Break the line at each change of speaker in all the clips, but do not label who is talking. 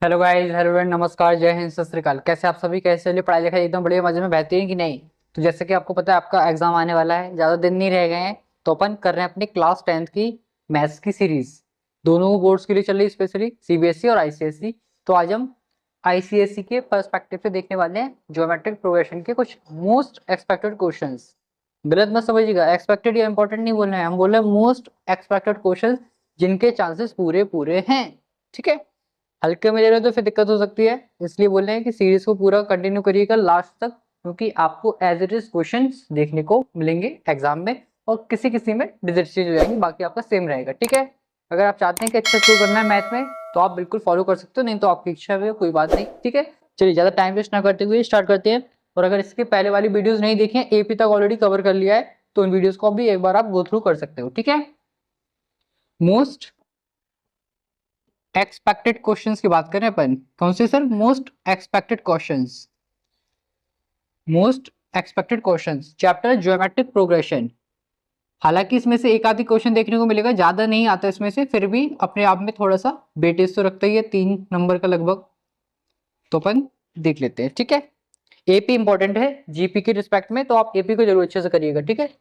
Hello guys, hello and नमस्कार, जय हिंद, सत श्री अकाल। कैसे आप सभी, कैसे चलिए पढ़ाई लिखाई एकदम बढ़िया मजे में बेहतरीन कि नहीं। तो जैसे कि आपको पता है आपका एग्जाम आने वाला है, ज़्यादा दिन नहीं रह गए हैं। तो अपन कर रहे हैं अपनी क्लास 10th की मैथ्स की सीरीज। दोनों बोर्ड्स के लिए चल रही है, स्पेशली सीबीएसई और आईसीएसई। तो आज हम आईसीएसई के पर्सपेक्टिव से देखने वाले हैं ज्योमेट्रिक प्रोग्रेशन के कुछ मोस्ट एक्सपेक्टेड क्वेश्चंस। गलत मत समझिएगा, एक्सपेक्टेड या इंपॉर्टेंट नहीं बोल रहे हैं, हम बोल रहे हैं मोस्ट एक्सपेक्टेड क्वेश्चंस जिनके चांसेस पूरे पूरे हैं। ठीक है, हल्के में ले रहे हो तो फिर दिक्कत हो सकती है, इसलिए बोल रहे हैं कि सीरीज को पूरा कंटिन्यू करिएगा लास्ट तक, क्योंकि आपको एज इट इज क्वेश्चंस देखने को मिलेंगे एग्जाम में। और किसी किसी में डिजिट चेंज हो जाएंगी, बाकी आपका सेम रहेगा। ठीक है, अगर आप चाहते हैं कि अच्छा स्कोर करना है मैथ में तो आप बिल्कुल फॉलो कर सकते हो, नहीं तो आपकी इच्छा है, कोई बात नहीं। ठीक है, चलिए ज़्यादा टाइम वेस्ट ना करते हुए स्टार्ट करते हैं। और अगर इसके पहले वाली वीडियोज नहीं देखी हैं, एपी तक ऑलरेडी कवर कर लिया है, तो उन वीडियोज को भी एक बार आप गो थ्रू कर सकते हो। ठीक है, मोस्ट एक्सपेक्टेड क्वेश्चंस की बात करें अपन, कौन से sir? Most expected questions, most expected questions chapter geometric progression. हालांकि इसमें से एक आधी क्वेश्चन देखने को मिलेगा, ज्यादा नहीं आता इसमें से, फिर भी अपने आप में थोड़ा सा वेटेज तो रखता ही है, 3 नंबर का लगभग। तो अपन देख लेते हैं। ठीक है, एपी इंपॉर्टेंट है जीपी के रिस्पेक्ट में, तो आप एपी को जरूर अच्छे से करिएगा। ठीक है,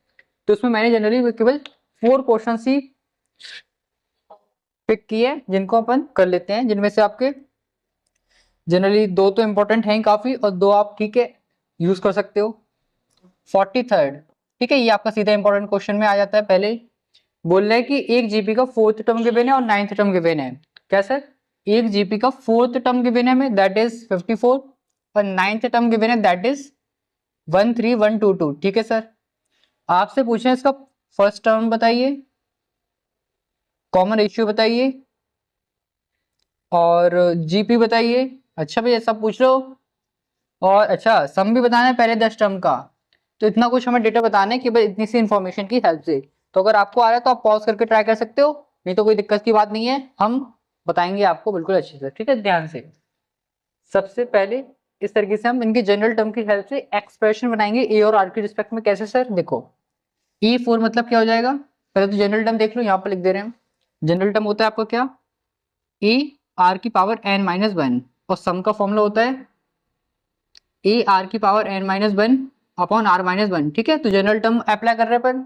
तो इसमें मैंने जनरली केवल 4 क्वेश्चन ही पिक किए जिनको अपन कर लेते हैं, जिनमें से आपके जनरली 2 तो इंपॉर्टेंट हैं काफी, और 2 आप ठीक है यूज कर सकते हो। 43rd, ठीक है, ये आपका सीधा इंपॉर्टेंट क्वेश्चन में आ जाता है। पहले बोल रहा है कि एक जीपी का 4th टर्म गिवन है और 9th टर्म गिवन है। क्या सर? एक जीपी का 4th टर्म गिवन है में, दैट इज 54, और 9th टर्म गिवन है दैट इज 13122। ठीक है सर, आपसे पूछे इसका फर्स्ट टर्म बताइए, कॉमन रेशियो बताइए, और जीपी बताइए। अच्छा भैया सब पूछ लो, और अच्छा सम भी बताना है पहले 10 टर्म का। तो इतना कुछ हमें डेटा बताना है कि भाई इतनी सी इन्फॉर्मेशन की हेल्प से। तो अगर आपको आ रहा है तो आप पॉज करके ट्राई कर सकते हो, नहीं तो कोई दिक्कत की बात नहीं है, हम बताएंगे आपको बिल्कुल अच्छे से। ठीक है, ध्यान से। सबसे पहले इस तरीके से हम इनके जनरल टर्म की हेल्प से एक्सप्रेशन बनाएंगे ए और आर के रिस्पेक्ट में। कैसे सर? देखो, E4 मतलब क्या हो जाएगा, पहले तो जनरल टर्म देख लो, यहाँ पर लिख दे रहे हैं। जनरल टर्म होता है आपका क्या? ए आर की पावर n-1, और सम का फॉर्मूला होता है ए आर की पावर n-1 अपॉन r-1। ठीक है, तो जनरल टर्म अप्लाई कर रहे हैं अपन।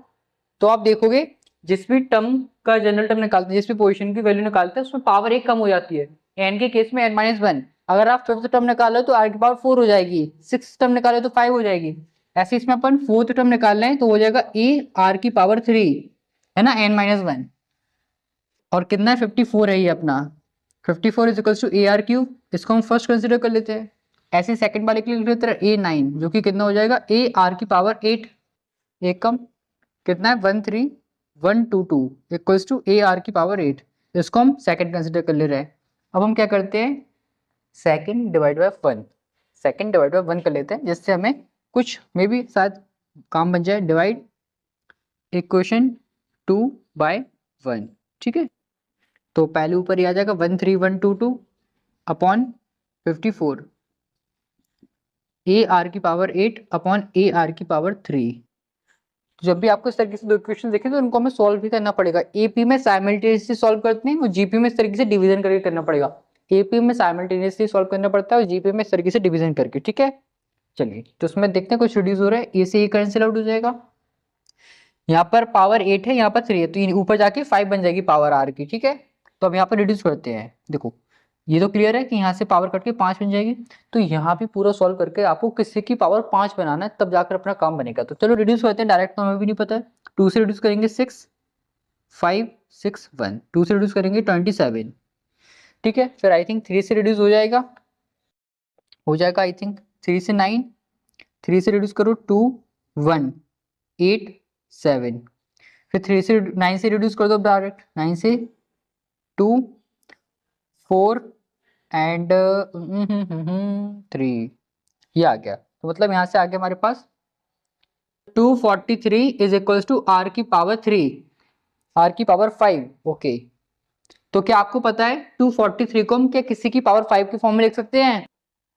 तो आप देखोगे जिस भी टर्म का जनरल टर्म निकालते हैं, जिस भी पोजीशन की वैल्यू निकालते हैं, उसमें पावर 1 कम हो जाती है। n के केस में n-1। अगर आप 5th टर्म निकालो तो r की पावर 4 हो जाएगी, 6th टर्म निकालो तो 5 हो जाएगी। ऐसे इसमें अपन 4th टर्म निकाल रहे हैं तो हो जाएगा ए आर की पावर 3, है ना, n-1। और कितना है? 54 है ये अपना। 54 is equals to A R cube, इसको हम फर्स्ट कंसिडर कर लेते हैं। ऐसे सेकंड वाले के लिए लिख लेते हैं A9, जो कि कितना हो जाएगा ए आर की पावर 8, एक कम, कितना है 13122 इक्वल्स टू ए आर की पावर 8। इसको हम सेकंड कंसिडर कर ले रहे हैं। अब हम क्या करते हैं, second divide by 1, second divide by 1 कर लेते हैं, जिससे हमें कुछ मे बी शायद काम बन जाए। Divide equation 2/1। ठीक है, तो पहले ऊपर ही आ जाएगा 13122 अपॉन 54, ए आर की पावर 8 अपॉन ए आर की पावर 3। तो जब भी आपको इस तरीके से 2 इक्वेशन देखें तो इनको हमें सॉल्व भी करना पड़ेगा। एपी में साइमल्टेनियसली सॉल्व करते हैं और जीपी में इस तरीके से डिवीजन करके करना पड़ेगा। एपी में साइमल्टेनियसली सॉल्व करना पड़ता है और जीपी में इस तरीके से डिवीजन करके। ठीक है, चलिए तो उसमें देखते हैं कुछ रिड्यूस हो रहा है, ए से ए कैंसिल आउट हो जाएगा। यहाँ पर पावर 8 है, यहाँ पर 3 है, तो ऊपर जाके 5 बन जाएगी पावर आर की। ठीक है, तो अब यहाँ पर रिड्यूस करते हैं। देखो ये तो क्लियर है कि यहाँ से पावर कट के 5 बन जाएगी, तो यहाँ भी पूरा सॉल्व करके आपको किसी की पावर 5 बनाना है, तब जाकर अपना काम बनेगा। तो चलो रिड्यूस करते हैं, डायरेक्ट तो हमें भी नहीं पता है। 2 से रिड्यूस करेंगे 6, 5 6 1, 2 से रिड्यूस करेंगे 27। ठीक है, फिर आई थिंक 3 से रिड्यूस हो जाएगा आई थिंक 3 से 9, 3 से रिड्यूस करो 2 1 8 7, फिर 3 से 9 से रिड्यूस कर दो डायरेक्ट, 9 से 2 4 एंड 3, ये आ गया। तो मतलब यहाँ से आगे हमारे पास 243 इज इक्वल्स टू आर की पावर 3, आर की पावर 5। ओके, तो क्या आपको पता है 243 को हम क्या किसी की पावर 5 के फॉर्म में लिख सकते हैं?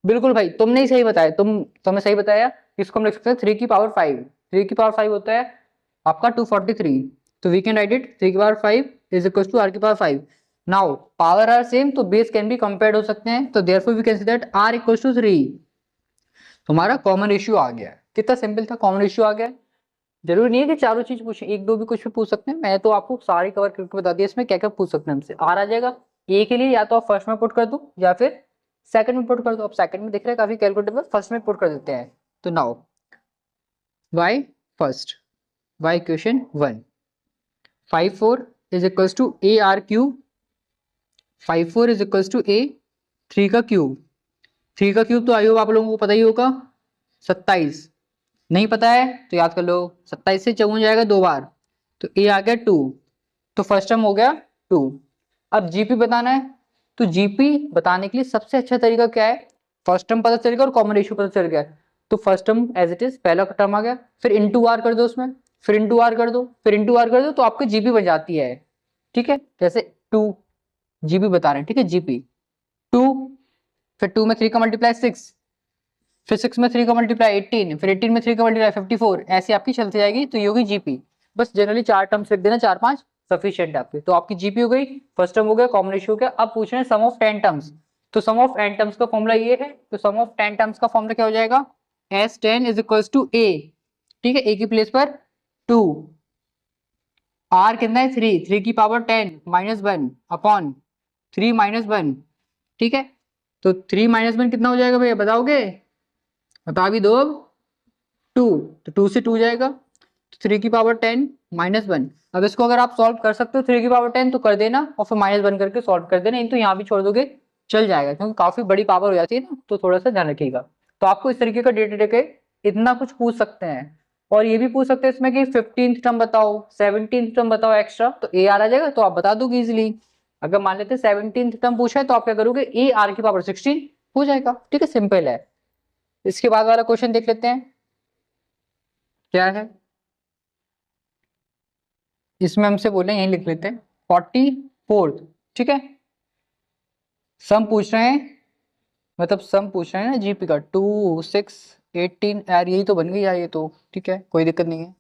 बिल्कुल भाई, तुमने ही सही बताया, तुमने सही बताया। इसको हम लिख सकते हैं 3 की पावर 5। 3 की पावर 5 होता है आपका 243, तो वी कैन राइट इट 3 की power 5 is equals to R की power 5। Now power R same तो बेस कैन बी कंपेयर्ड हो सकते हैं, तो therefore we can say that R equals to 3। तुम्हारा कॉमन रेशियो आ गया है। कितना सिंपल था, कॉमन रेशियो आ गया है। जरूरी नहीं है कि चारों चीज पूछे, एक दो भी कुछ भी पूछ सकते हैं। मैं तो आपको सारी कवर करके बता दिया इसमें क्या क्या पूछ सकते हैं हमसे। आर आ जाएगा ए के लिए, या तो आप फर्स्ट में पुट कर दो या फिर सेकंड में पुट कर दो। अब सेकंड में दिख रहा है काफी कैलकुलेटेबल, फर्स्ट में पुट कर देते हैं। तो now Y first, Y equation 1, 5 4 is equals to A R cube, 5 4 is equals to A 3 का क्यूब। 3 का क्यूब तो आई होप आप लोगों को पता ही होगा 27। नहीं पता है तो याद कर लो, 27 से 54 जाएगा 2 बार, तो ए आ गया 2। तो फर्स्ट टर्म हो गया 2। अब जीपी बताना है, तो जीपी बताने के लिए सबसे अच्छा तरीका क्या है, फर्स्ट टर्म पता चल गया और कॉमन रेशियो पता चल गया। तो first term as it is, पहला टर्म आ गया, फिर इंटू आर कर दो उसमें, फिर इंटू आर कर दो, फिर इंटू आर कर दो, तो आपकी जीपी बन जाती है। ठीक है, जैसे 2 जीपी बता रहे हैं, ठीक है, जीपी 2, फिर 2 में 3 का मल्टीप्लाई 6, फिर 6 में 3 का मल्टीप्लाई 18, फिर 18 में 3 का मल्टीप्लाई 54, ऐसे आपकी चलती जाएगी। तो ये होगी जीपी। बस जनरली 4 टर्म्स लिख देना, 4 5 सफिशिएंट आपके। तो आपकी जीपी हो गई, फर्स्ट टर्म हो गया, कॉमन रेशियो हो गया। अब पूछ रहे हैं सम ऑफ 10 टर्म्स, तो सम ऑफ n टर्म्स का फॉर्मूला ये है। तो सम ऑफ 10 टर्म्स का फॉर्मूला क्या हो जाएगा, S10 is equals to a, ठीक है, a की प्लेस पर 2, r कितना है 3, 3 की पावर 10 माइनस 1 अपॉन 3 माइनस 1, ठीक है। तो 3 माइनस 1 कितना हो जाएगा भैया, बताओगे, बता भी दो। 2, तो 2 से 2 जाएगा, तो 3 की पावर 10 माइनस 1। अब इसको अगर आप सॉल्व कर सकते हो 3 की पावर 10 तो कर देना, और फिर माइनस 1 करके सॉल्व कर देना, नहीं तो यहाँ भी छोड़ दोगे चल जाएगा, क्योंकि काफी बड़ी पावर हो जाती है ना, तो थोड़ा सा ध्यान रखिएगा। तो आपको इस तरीके का डेटा देके इतना कुछ पूछ सकते हैं। और ये भी पूछ सकते हैं इसमें कि 15th टर्म बताओ, 17th टर्म बताओ एक्स्ट्रा, तो ए आर आ जाएगा, तो आप बता दोगे इजिली। अगर मान लेते 17th टर्म पूछा है तो आप क्या करोगे, ए आर की पावर 16 हो जाएगा। ठीक है, सिंपल है। इसके बाद वाला क्वेश्चन देख लेते हैं क्या है। इसमें हमसे बोले, यही लिख लेते हैं 44th, ठीक है। सम पूछ रहे हैं, मतलब सम पूछ रहे हैं ना जीपी का, 2 6 18, यार यही तो बन गई यार ये तो, ठीक है, कोई दिक्कत नहीं है।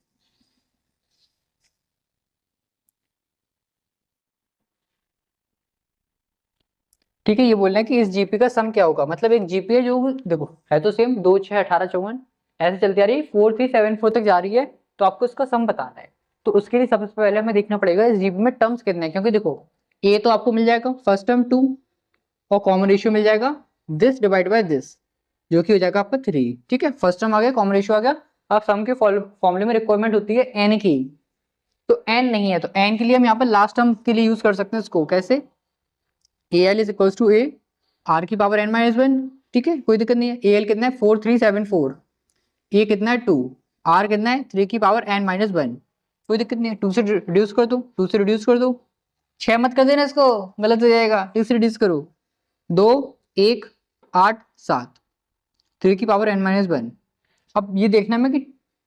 ठीक है, ये बोल रहे हैं कि इस जीपी का सम क्या होगा, मतलब एक जीपी है जो, देखो है तो सेम 2 6 18 54 ऐसे चलती आ रही है, 4 3 7 4 तक जा रही है। तो आपको इसका सम बताना है। तो उसके लिए सबसे पहले हमें देखना पड़ेगा इस जीपी में टर्म्स कितने हैं, क्योंकि देखो ए तो आपको मिल जाएगा फर्स्ट टर्म 2, और कॉमन रेशियो मिल जाएगा दिस डिवाइड बाय दिस, जो कि हो जाएगा आपका 3। ठीक है, फर्स्ट टर्म आ गया, कॉमन रेशियो आ गया। अब सम के फॉर्मूले में रिक्वायरमेंट होती है एन की, तो एन नहीं है, तो एन के लिए हम यहाँ पर लास्ट टर्म के लिए यूज कर सकते हैं इसको, कैसे, a l is equals to A r की पावर एन माइनस 1, ठीक है, कोई दिक्कत नहीं है। ए एल कितना है 4 3 7 4, ए कितना है 2, आर कितना है 3 की पावर एन माइनस 1, कोई दिक्कत नहीं है। 2 से रिड्यूस कर दो, 2 से रिड्यूस कर दो, 6 मत कर देना इसको, गलत हो जाएगा, 2 से रिड्यूस करो, 2 1 8 7, 3 की पावर एन माइनस 1। अब ये देखना है कि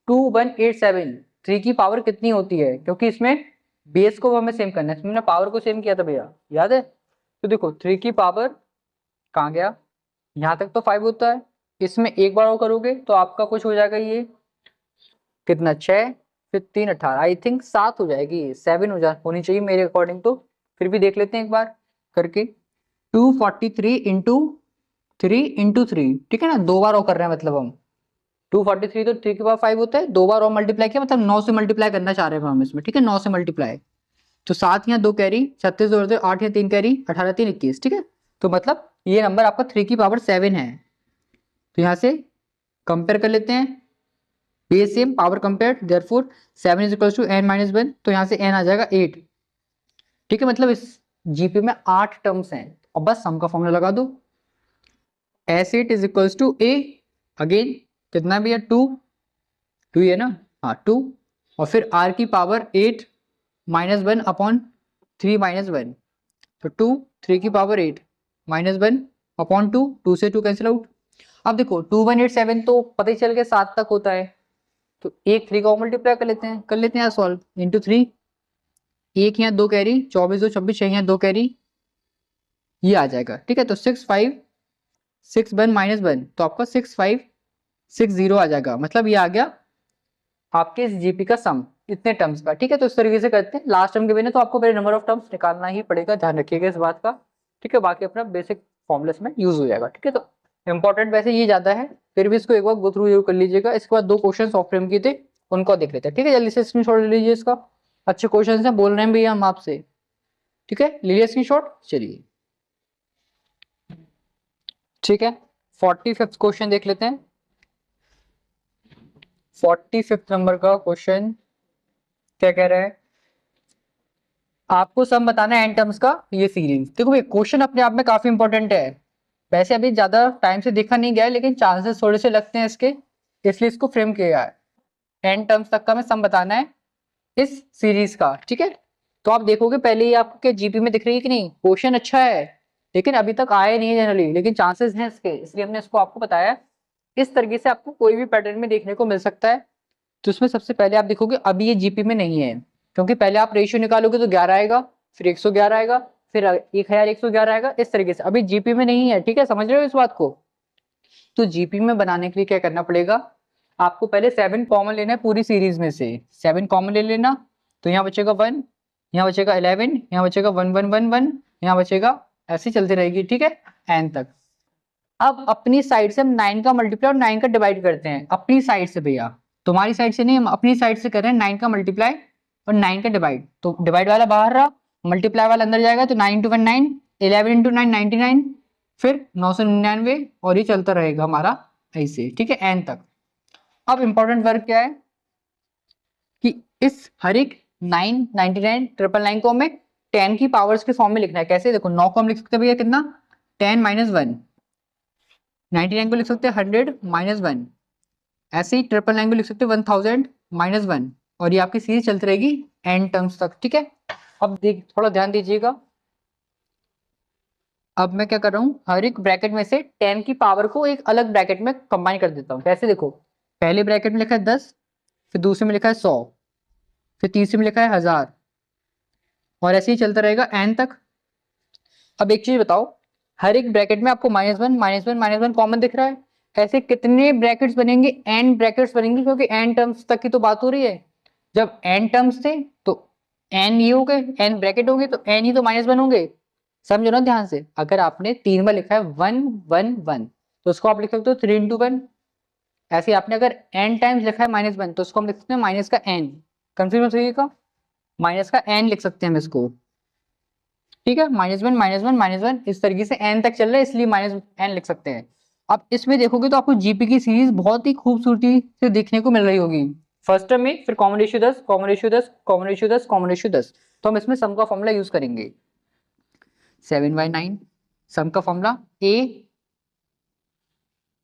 2 1 8 7 3 की पावर कितनी होती है, क्योंकि इसमें बेस को हमें सेम करना है, इसमें पावर को सेम किया था भैया, याद है। तो देखो 3 की पावर कहाँ गया, यहाँ तक तो 5 होता है, इसमें एक बार और करोगे तो आपका कुछ हो जाएगा, ये कितना 6 फिर 3 18, आई थिंक 7 हो जाएगी, 7 होनी चाहिए मेरे अकॉर्डिंग तो। फिर भी देख लेते हैं एक बार करके, 243 इंटू 3 इंटू 3, ठीक है ना, 2 बार और कर रहे हैं, मतलब हम 243 तो 3 के पावर 5 होता है, 2 बार और मल्टीप्लाई किया, मतलब 9 से मल्टीप्लाई करना चाह रहे हैं हम इसमें, ठीक है, 9 से मल्टीप्लाई। तो 7 यहाँ 2 कैरी, 36 जोड़ते 8 या 3 कैरी, 18 3 21, ठीक है। तो मतलब ये नंबर आपका 3 की पावर 7 है। तो यहाँ से कंपेयर कर लेते हैं, base same power compare, therefore 7 is equal to n minus 1, तो यहाँ से n आ जाएगा 8, ठीक है। मतलब इस जीपी में 8 टर्म्स हैं, और बस सम का फॉर्मूला लगा दो, S8 is equal to a, again कितना भी है 2 2 है ना, हाँ 2, और फिर r की पावर 8 माइनस 1 अपॉन 3 माइनस 1, तो 2 3 की पावर 8 माइनस 1 अपॉन 2, 2 से 2 कैंसिल आउट। अब देखो 2 1 8 7 तो पता ही चल गया 7 तक होता है, तो एक 3 का मल्टीप्लाई कर लेते हैं सॉल्व, इंटू 3, एक यहाँ 2 कैरी, 24 2 26, यहाँ 2 कैरी, ये आ जाएगा, ठीक है। तो 6 5 6 1 माइनस 1, तो आपका 6 5 6 0 आ जाएगा, मतलब ये आ गया आपके इस जीपी का सम। इतने टर्म्स का, ठीक है। तो इस तरीके से करते हैं। लास्ट टर्म के बिना तो आपको पहले नंबर ऑफ टर्म्स निकालना ही पड़ेगा, ध्यान रखिएगा इस बात का, ठीक है। बाकी अपना बेसिक फॉर्मुलेस में यूज हो जाएगा, ठीक है। तो इंपॉर्टेंट वैसे ये ज्यादा है, फिर भी इसको एक बार गो थ्रू जरूर कर लीजिएगा। इसके बाद 2 क्वेश्चन ऑफ फ्रेम की थे, उनको देख लेते हैं, ठीक है। जल्दी से स्क्रीनशॉट ले लीजिए इसका, अच्छे क्वेश्चन हैं, बोल रहे हैं भैया हम आपसे, ठीक है। लीजिए स्क्रीनशॉट, चलिए ठीक है। 45th क्वेश्चन देख लेते हैं। 45th नंबर का क्वेश्चन क्या कह रहा है, आपको सम बताना है एन टर्म्स का, ये सीरीज। देखो ये क्वेश्चन अपने आप में काफी इंपॉर्टेंट है, वैसे अभी ज्यादा टाइम से देखा नहीं गया है, लेकिन चांसेस थोड़े से लगते हैं इसके, इसलिए इसको फ्रेम किया है। एन टर्म्स तक का मैं सम बताना है इस सीरीज का, ठीक है। तो आप देखोगे पहले ही आपके जीपी में दिख रही है कि नहीं, क्वेश्चन अच्छा है, लेकिन अभी तक आए नहीं है जनरली, लेकिन चांसेस हैं इसके, इसलिए हमने इसको आपको बताया। इस तरीके से आपको कोई भी पैटर्न में देखने को मिल सकता है। तो इसमें सबसे पहले आप देखोगे अभी ये जीपी में नहीं है, क्योंकि पहले आप रेशियो निकालोगे तो 11 आएगा, फिर 111 आएगा, फिर 1111 आएगा, इस तरीके से अभी जीपी में नहीं है, ठीक है। समझ रहे हो इस बात को। तो जीपी में बनाने के लिए क्या करना पड़ेगा, आपको पहले 7 कॉमन लेना है पूरी सीरीज में से, 7 कॉमन ले लेना। तो यहाँ बचेगा 1, यहाँ बचेगा 11, यहाँ बचेगा 1111, यहाँ बचेगा, ऐसे चलती रहेगी, ठीक है, एन तक। अब अपनी साइड से हम 9 का मल्टीप्लाई और 9 का डिवाइड करते हैं, अपनी साइड से भैया, तुम्हारी साइड से नहीं, हम अपनी साइड से कर रहे हैं। 9 का मल्टीप्लाई और 9 का डिवाइड, तो डिवाइड वाला बाहर रहा, मल्टीप्लाई वाला अंदर जाएगा, तो 9 × 1 9, 11 × 9 99, फिर 999, और ये चलता रहेगा हमारा ऐसे, ठीक है, एन तक। अब इंपॉर्टेंट वर्क क्या है कि इस हर एक 9 99 999 को हमें 10 की पावर्स के फॉर्म में लिखना है। कैसे, देखो 9 को हम लिख सकते हैं भैया कितना, 10 - 1, 99 को लिख सकते हैं 100 - 1, ऐसे ही 999 को लिख सकते हैं 1000 - 1, और ये आपकी सीरीज चलती रहेगी एन टर्म्स तक, ठीक है। अब देख, थोड़ा ध्यान दीजिएगा, अब मैं क्या कर रहा हूँ, हर एक ब्रैकेट में से 10 की पावर को एक अलग ब्रैकेट में कंबाइन कर देता हूँ। कैसे, देखो पहले ब्रैकेट में लिखा है 10, फिर दूसरे में लिखा है 100, फिर तीसरे में लिखा है 1000, और ऐसे ही चलता रहेगा एन तक। अब एक चीज बताओ, हर एक ब्रैकेट में आपको -1 -1 -1 कॉमन दिख रहा है, ऐसे कितने ब्रैकेट्स बनेंगे, एन ब्रैकेट्स बनेंगे, क्योंकि एन टर्म्स तक की तो बात हो रही है। जब एन टर्म्स थे तो एन ये हो गए, एन ब्रैकेट होंगे तो एन ही तो -1 होंगे, समझो ना ध्यान से। अगर आपने 3 बार लिखा है 1 1 1, तो उसको आप लिख सकते हो 3 × 1। ऐसे आपने अगर n टाइम्स लिखा है -1, तो उसको हम लिख सकते हैं माइनस का n, कंफ्यूज मत होइएगा, माइनस का n लिख सकते हैं हम इसको, ठीक है। -1 -1 -1 इस तरीके से n तक चल रहा है, इसलिए -n लिख सकते हैं। अब इसमें देखोगे तो आपको जीपी की सीरीज बहुत ही खूबसूरती से देखने को मिल रही होगी। फर्स्ट टर्म में, फिर common ratio 10, common ratio 10, common ratio 10, common ratio 10, तो हम इसमें सम का फॉर्मूला यूज करेंगे। 7/9 सम का फॉर्मूला a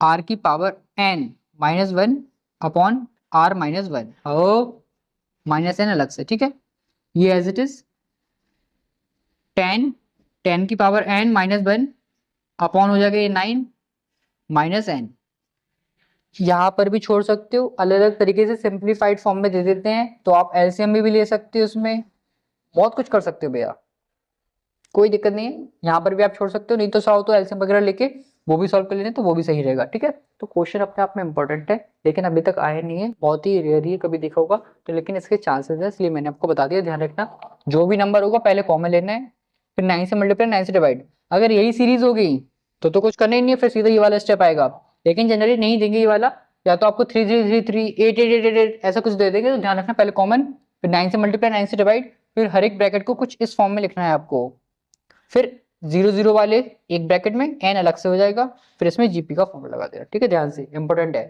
r की पावर n -1 अपॉन r -1, और -n अलग से, ठीक है। ये एज इट इज 10 की पावर n -1 अपॉन हो जाएगा ये 9 -n। यहाँ पर भी छोड़ सकते हो, अलग अलग तरीके से सिंप्लीफाइड फॉर्म में दे देते हैं, तो आप एलसीएम भी ले सकते हो, उसमें बहुत कुछ कर सकते हो भैया, कोई दिक्कत नहीं है। यहाँ पर भी आप छोड़ सकते हो, नहीं तो चाहो तो एलसीएम वगैरह लेके वो भी सॉल्व कर लेने, तो वो भी सही रहेगा, ठीक है। तो क्वेश्चन अपने आप में इंपॉर्टेंट है, लेकिन अभी तक आया नहीं है, बहुत ही रेयर ही कभी देखा होगा, तो लेकिन इसके चांसेस है, इसलिए मैंने आपको बता दिया। ध्यान रखना, जो भी नंबर होगा पहले कॉमन लेना है, फिर 9 से मल्टीप्लाई, 9 से डिवाइड। अगर यही सीरीज होगी तो कुछ करना ही नहीं है, फिर सीधा ये वाला स्टेप आएगा, लेकिन जनरली नहीं देंगे ये वाला, या तो आपको 3 3 3 3 8 8 8 8 ऐसा कुछ दे देंगे। तो ध्यान रखना, पहले कॉमन, फिर 9 से मल्टीप्लाई, 9 से डिवाइड, फिर हर एक ब्रैकेट को कुछ इस फॉर्म में लिखना है आपको, फिर 0 0 वाले एक ब्रैकेट में n अलग से हो जाएगा, फिर इसमें जीपी का फॉर्मूला लगा देना, ठीक है। ध्यान से, इंपॉर्टेंट है।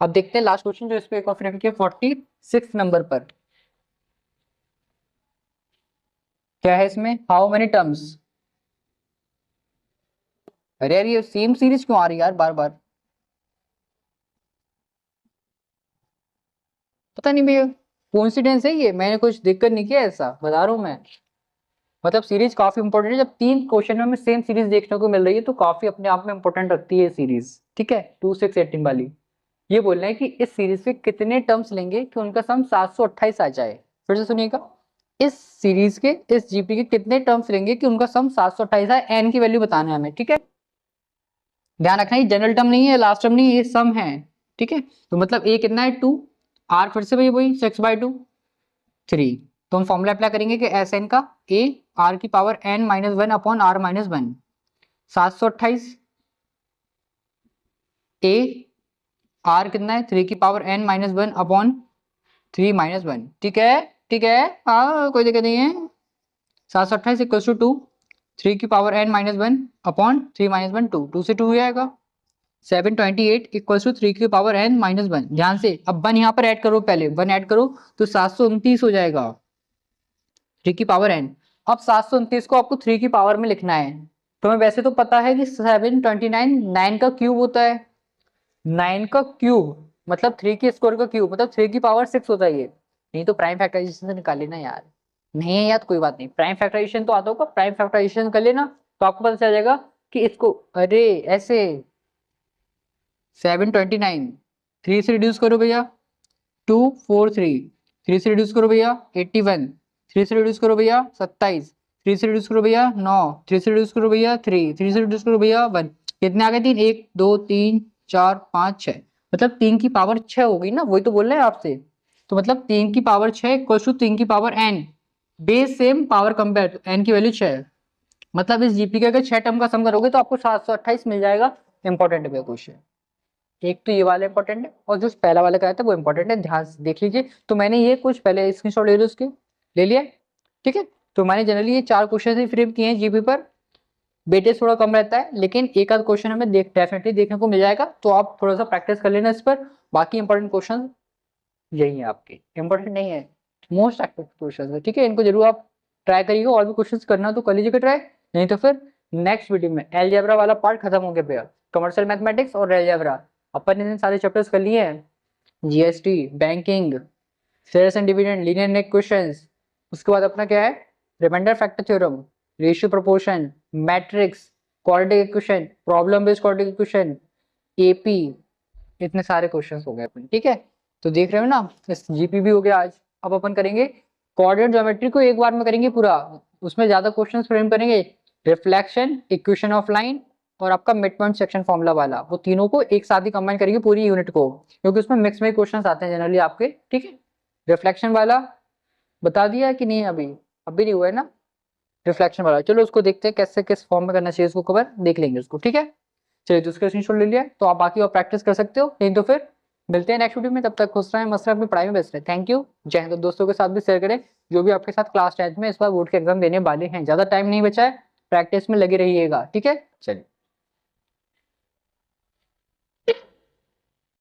अब देखते हैं लास्ट क्वेश्चन जो इस पे एक और फ्रेम किया 46 नंबर पर, क्या है इसमें, हाउ मेनी टर्म्स। अरे यार ये सेम सीरीज क्यों आ रही है यार बार बार, पता नहीं भैया, कोइंसिडेंस है ये, मैंने कुछ दिक्कत नहीं किया, ऐसा बता रहा हूँ मैं। मतलब सीरीज काफी इंपॉर्टेंट है, जब 3 क्वेश्चन में हमें सेम सीरीज देखने को मिल रही है तो काफी अपने आप में इंपॉर्टेंट रखती है सीरीज, ठीक है। 2 6 18 वाली, ये बोल रहे हैं कि इस सीरीज से कितने टर्म्स लेंगे कि उनका सम 728 आ जाए। फिर से सुनिएगा, इस सीरीज के, इस जीपी के कितने टर्म्स लेंगे कि उनका सम 728 आए, एन की वैल्यू बताना है हमें, ठीक है। ध्यान रखना, ये जनरल टर्म नहीं है, लास्ट टर्म नहीं है, ये सम है, ठीक है। तो मतलब ए कितना है 2, आर फिर से वही 6/2 3। तो हम फॉर्मूला अप्लाई करेंगे कि एस एन का ए आर की power n minus one upon r minus one, 728 a r कितना है 3 की power n minus one upon 3 minus one. ठीक है, ठीक है, हाँ कोई दिक्कत नहीं है। 728 इक्वल्स टू 2, 3 की power n minus one upon 3 minus one, 2 2 से 2 हो जाएगा। 728 इक्वल्स टू 3 की पावर n माइनस वन। ध्यान से अब वन यहाँ पर ऐड करो, पहले वन ऐड करो तो 729 हो जाएगा 3 की पावर n। अब 729 को आपको 3 की पावर में लिखना है। तो हमें वैसे तो पता है कि 729 9 का क्यूब होता है, 9 का क्यूब मतलब 3 की स्क्वायर का क्यूब मतलब 3 की पावर 6 होता है ये। नहीं तो प्राइम फैक्टराइजेशन से निकाल लेना यार, नहीं है याद कोई बात नहीं, प्राइम फैक्टराइजेशन तो आता होगा, प्राइम फैक्टराइजेशन कर लेना तो आपको पता चल जाएगा कि इसको, अरे ऐसे 729 3 से रिड्यूस करो भैया 243, 3 से रिड्यूस करो भैया 81, 3 से रिड्यूस करो भैया 27, 3 से रिड्यूस करो भैया 9, 3 से रिड्यूस करो भैया 3, 3 से रिड्यूस करो भैया 1। कितने आ गए? 3 1 2 3 4 5 6, मतलब 3 की पावर 6 हो गई ना, वही तो बोल रहे हैं आपसे। तो मतलब 3 की पावर 6 इक्वल्स टू 3 की power n, base same power compare, तो n की वैल्यू 6। मतलब इस जीपी का अगर 6 टर्म का सम करोगे तो आपको 728 मिल जाएगा। इंपॉर्टेंट है क्वेश्चन, एक तो ये वाला इंपॉर्टेंट है और जो पहला वाला कराया था वो इंपॉर्टेंट है, ध्यान से देख लीजिए। तो मैंने ये कुछ पहले स्क्रीनशॉट ले लो उसके, ले लिया, ठीक है। तो मैंने जनरली ये 4 क्वेश्चन ही फ्रेम किए हैं जीपी पर, वेटेज थोड़ा कम रहता है लेकिन एक आध क्वेश्चन हमें डेफिनेटली देखने को मिल जाएगा, तो आप थोड़ा सा प्रैक्टिस कर लेना इस पर। बाकी इंपॉर्टेंट क्वेश्चन यही है आपके, इंपॉर्टेंट नहीं है, मोस्ट एक्टिव क्वेश्चन है, ठीक है। इनको जरूर आप ट्राई करिएगा, और भी क्वेश्चन करना तो कर लीजिएगा ट्राई, नहीं तो फिर नेक्स्ट वीडियो में अलजेब्रा वाला पार्ट खत्म हो गया भैया, कमर्शियल मैथमेटिक्स और अलजेब्रा अपन ने सारे चैप्टर्स कर लिए हैं, GST, banking, shares and dividend, linear net questions. उसके बाद अपना क्या है, remainder factor theorem, ratio proportion, matrix, quadratic equation, problem based quadratic equation, AP, इतने सारे क्वेश्चंस हो गए अपन, ठीक है। तो देख रहे हो ना, इस जीपी भी हो गया आज। अब अपन करेंगे कोऑर्डिनेट ज्योमेट्री को एक बार में करेंगे पूरा, उसमें ज्यादा क्वेश्चंस फ्रेम करेंगे, रिफ्लेक्शन, इक्वेशन ऑफ लाइन और आपका मिड पॉइंट सेक्शन फॉर्मूला वाला, वो तीनों को एक साथ ही कंबाइन करेंगे पूरी यूनिट को, क्योंकि उसमें मिक्स में क्वेश्चंस आते हैं जनरली आपके, ठीक है। रिफ्लेक्शन वाला बता दिया कि नहीं, अभी नहीं हुआ है ना रिफ्लेक्शन वाला, चलो उसको देखते हैं कैसे किस फॉर्म में करना चाहिए, उसको कवर देख लेंगे उसको, ठीक है। चलिए दूसरा स्क्रीनशॉट ले लिया, तो आप बाकी और प्रैक्टिस कर सकते हो, नहीं तो फिर मिलते हैं नेक्स्ट वीडियो में। तब तक खुश रहें, मस्त रहें, अपनी पढ़ाई में व्यस्त रहें। थैंक यू, जय हिंद। दोस्तों के साथ भी शेयर करें जो भी आपके साथ क्लास 10th में इस बार बोर्ड के एग्जाम देने वाले हैं, ज्यादा टाइम नहीं बचा है, प्रैक्टिस में लगे रहिएगा, ठीक है। चलिए।